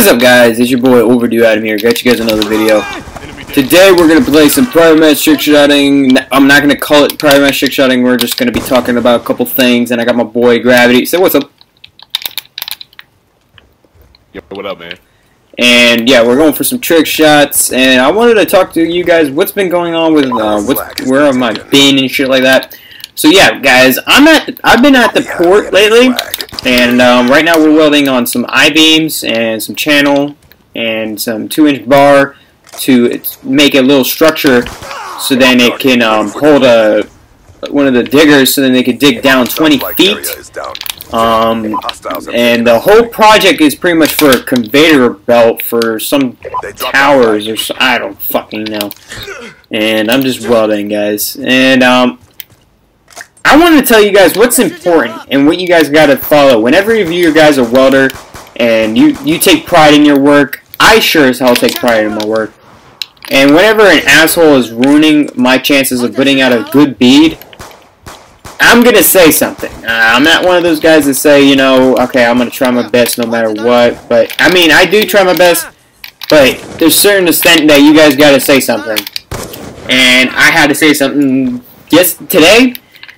What is up, guys? It's your boy Overdue Adam here. Got you guys another video. Today we're gonna play some private match trickshotting. I'm not gonna call it private match trickshotting. We're just gonna be talking about a couple things, and I got my boy Gravity. Say what's up. Yo, what up, man? And yeah, we're going for some trick shots, and I wanted to talk to you guys. What's been going on with where have I been and shit like that. So yeah, guys, I've been at the port lately, and right now we're welding on some I-beams and some channel and some 2-inch bar to make a little structure, so then it can hold one of the diggers, so then they can dig down 20 feet. And the whole project is pretty much for a conveyor belt for some towers or so, I don't fucking know. And I'm just welding, guys. And I want to tell you guys what's important and what you guys got to follow. Whenever you guys are a welder and you take pride in your work, I sure as hell take pride in my work. And whenever an asshole is ruining my chances of putting out a good bead, I'm going to say something. I'm not one of those guys that say, you know, okay, I'm going to try my best no matter what. But, I mean, I do try my best, but there's a certain extent that you guys got to say something. And I had to say something today.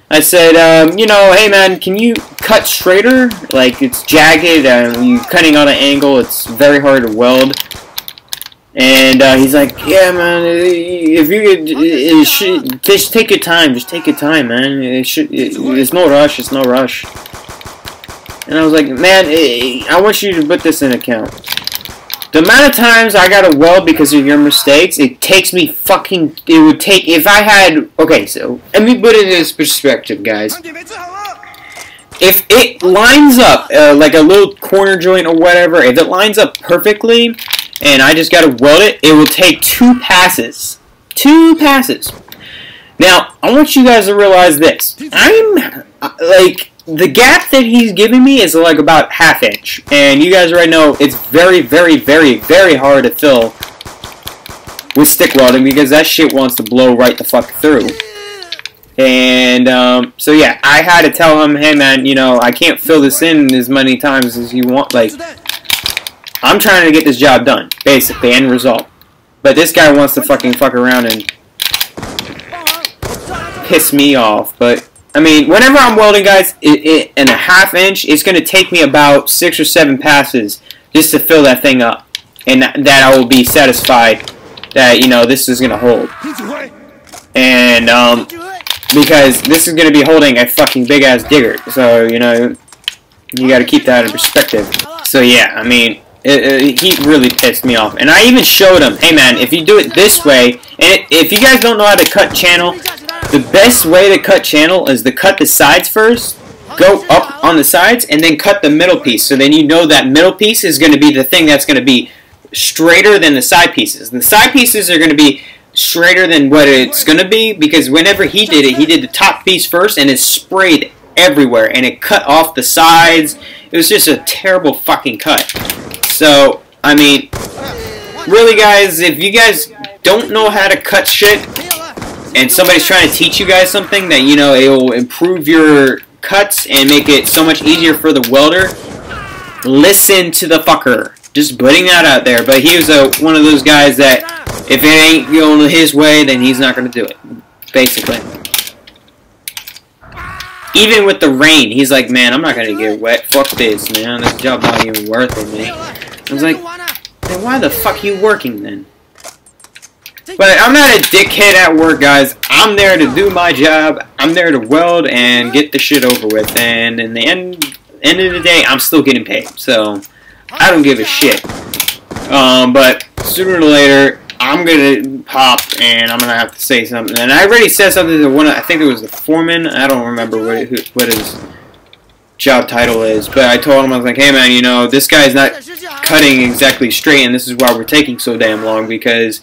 I said, you know, hey man, can you cut straighter? Like, it's jagged, you're cutting on an angle, it's very hard to weld. And he's like, yeah man, if you could, just take your time, man. It's no rush, it's no rush. And I was like, man, I want you to put this in account. The amount of times I gotta weld because of your mistakes, it takes me fucking, it would take, if I had, okay, so, let me put it in this perspective, guys. If it lines up, like a little corner joint or whatever, if it lines up perfectly, and I just gotta weld it, it will take 2 passes. 2 passes. Now, I want you guys to realize this. Like, the gap that he's giving me is like about 1/2 inch. And you guys already know it's very, very, very, very hard to fill with stick welding because that shit wants to blow right the fuck through. And, so yeah, I had to tell him, hey man, you know, I can't fill this in as many times as you want. Like, I'm trying to get this job done, basically, end result. But this guy wants to fucking fuck around and piss me off, but I mean, whenever I'm welding, guys, in a 1/2 inch, it's going to take me about 6 or 7 passes just to fill that thing up. And that I will be satisfied that, you know, this is going to hold. And, because this is going to be holding a fucking big-ass digger. So, you know, you got to keep that in perspective. So, yeah, I mean, he really pissed me off. And I even showed him, hey, man, if you do it this way, and if you guys don't know how to cut channel, the best way to cut channel is to cut the sides first, go up on the sides, and then cut the middle piece. So then you know that middle piece is going to be the thing that's going to be straighter than the side pieces. And the side pieces are going to be straighter than what it's going to be because whenever he did it, he did the top piece first and it sprayed everywhere. And it cut off the sides. It was just a terrible fucking cut. So, I mean, really guys, if you guys don't know how to cut shit, and somebody's trying to teach you guys something that, you know, it will improve your cuts and make it so much easier for the welder, listen to the fucker. Just putting that out there. But he was one of those guys that if it ain't going his way, then he's not going to do it. Basically. Even with the rain, he's like, man, I'm not going to get wet. Fuck this, man. This job's not even worth it, man. I was like, then why the fuck are you working then? But I'm not a dickhead at work, guys. I'm there to do my job. I'm there to weld and get the shit over with. And in the end of the day, I'm still getting paid. So, I don't give a shit. But sooner or later, I'm going to pop and I'm going to have to say something. And I already said something to one, I think it was the foreman. I don't remember what his job title is. But I told him, I was like, hey man, you know, this guy's not cutting exactly straight. And this is why we're taking so damn long because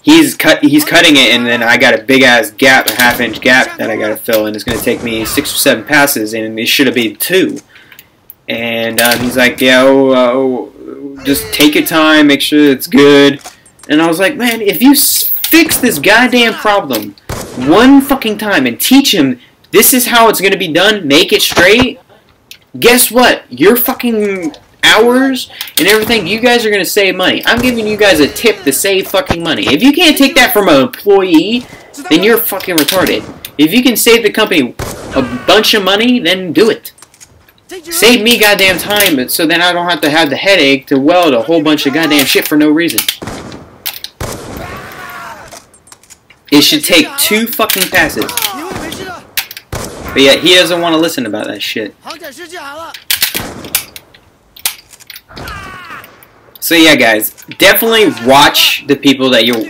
he's cutting it, and then I got a big-ass gap, a 1/2 inch gap that I got to fill, and it's going to take me 6 or 7 passes, and it should have been 2. And he's like, yeah, just take your time, make sure it's good. And I was like, man, if you fix this goddamn problem one fucking time and teach him this is how it's going to be done, make it straight, guess what? Your fucking hours and everything, you guys are going to save money. I'm giving you guys a tip to save fucking money. If you can't take that from an employee, then you're fucking retarded. If you can save the company a bunch of money, then do it. Save me goddamn time, so then I don't have to have the headache to weld a whole bunch of goddamn shit for no reason. It should take 2 fucking passes. But yet, he doesn't want to listen about that shit. So yeah, guys, definitely watch the people that you're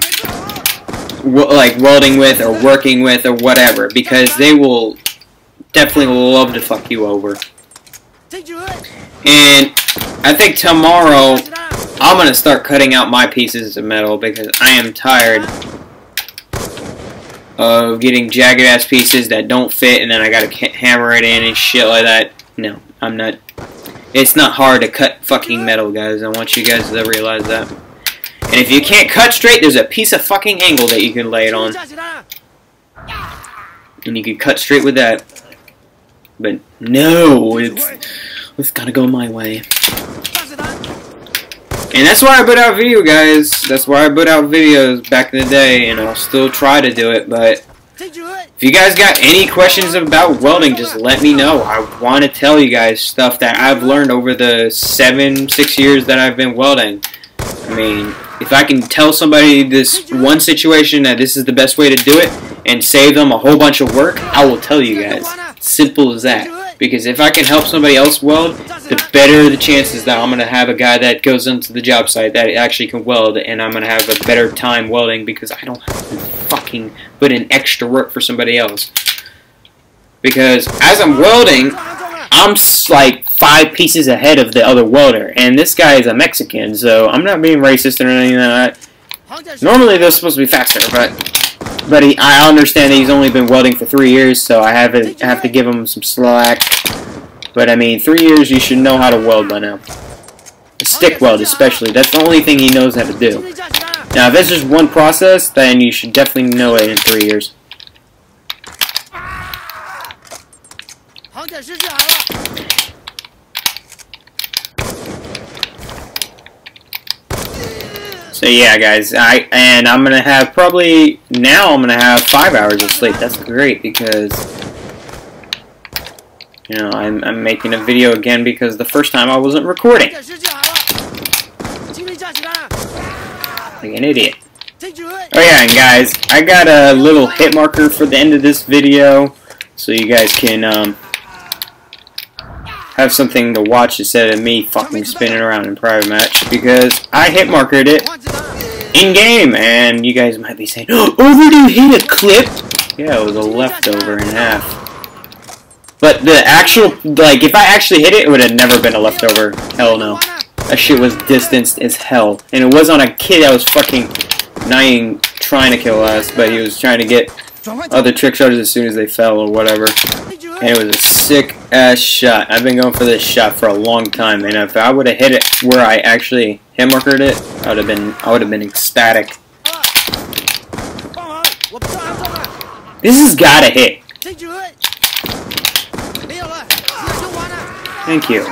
like welding with or working with or whatever, because they will definitely love to fuck you over. And I think tomorrow I'm gonna start cutting out my pieces of metal because I am tired of getting jagged ass pieces that don't fit and then I gotta hammer it in and shit like that. No, I'm not. It's not hard to cut fucking metal, guys. I want you guys to realize that. And if you can't cut straight, there's a piece of fucking angle that you can lay it on. And you can cut straight with that. But no, it's gotta go my way. And that's why I put out video, guys. That's why I put out videos back in the day, and I'll still try to do it. But if you guys got any questions about welding, just let me know. I want to tell you guys stuff that I've learned over the 6 years that I've been welding. I mean, if I can tell somebody this one situation that this is the best way to do it and save them a whole bunch of work, I will tell you guys. Simple as that. Because if I can help somebody else weld, the better the chances that I'm going to have a guy that goes into the job site that actually can weld, and I'm going to have a better time welding because I don't have to fucking put in extra work for somebody else. Because as I'm welding, I'm like 5 pieces ahead of the other welder, and this guy is a Mexican, so I'm not being racist or anything like that. Normally they're supposed to be faster, but I understand that he's only been welding for 3 years, so I have to give him some slack. But I mean, 3 years, you should know how to weld by now. Stick weld, especially. That's the only thing he knows how to do. Now, if it's just one process, then you should definitely know it in 3 years. So yeah, guys, I'm gonna have probably now I'm gonna have 5 hours of sleep. That's great because you know I'm making a video again because the first time I wasn't recording. Like an idiot. Oh yeah, and guys, I got a little hit marker for the end of this video, so you guys can have something to watch instead of me fucking spinning around in private match, because I hit marked it in game, and you guys might be saying, "Oh, Overdue hit a clip." Yeah, it was a leftover in half. But the actual, like, if I actually hit it, it would have never been a leftover. Hell no. That shit was distanced as hell, and it was on a kid that was fucking trying to kill us, but he was trying to get other trick shotters as soon as they fell or whatever. And it was a sick ass shot. I've been going for this shot for a long time, and if I would have hit it where I actually hit marked it, I would have been ecstatic. This has gotta hit. Thank you.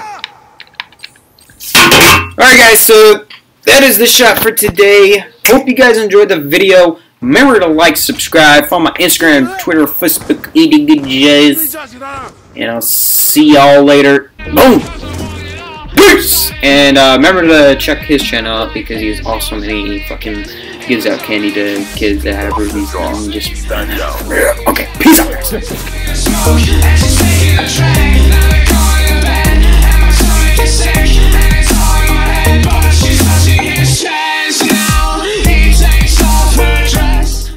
Alright guys, so that is the shot for today. Hope you guys enjoyed the video. Remember to like, subscribe, follow my Instagram, Twitter, Facebook, EDGJs. And I'll see y'all later. Boom! Peace! And remember to check his channel out because he's awesome and he fucking gives out candy to kids that have rubies and just... Okay, peace out, guys.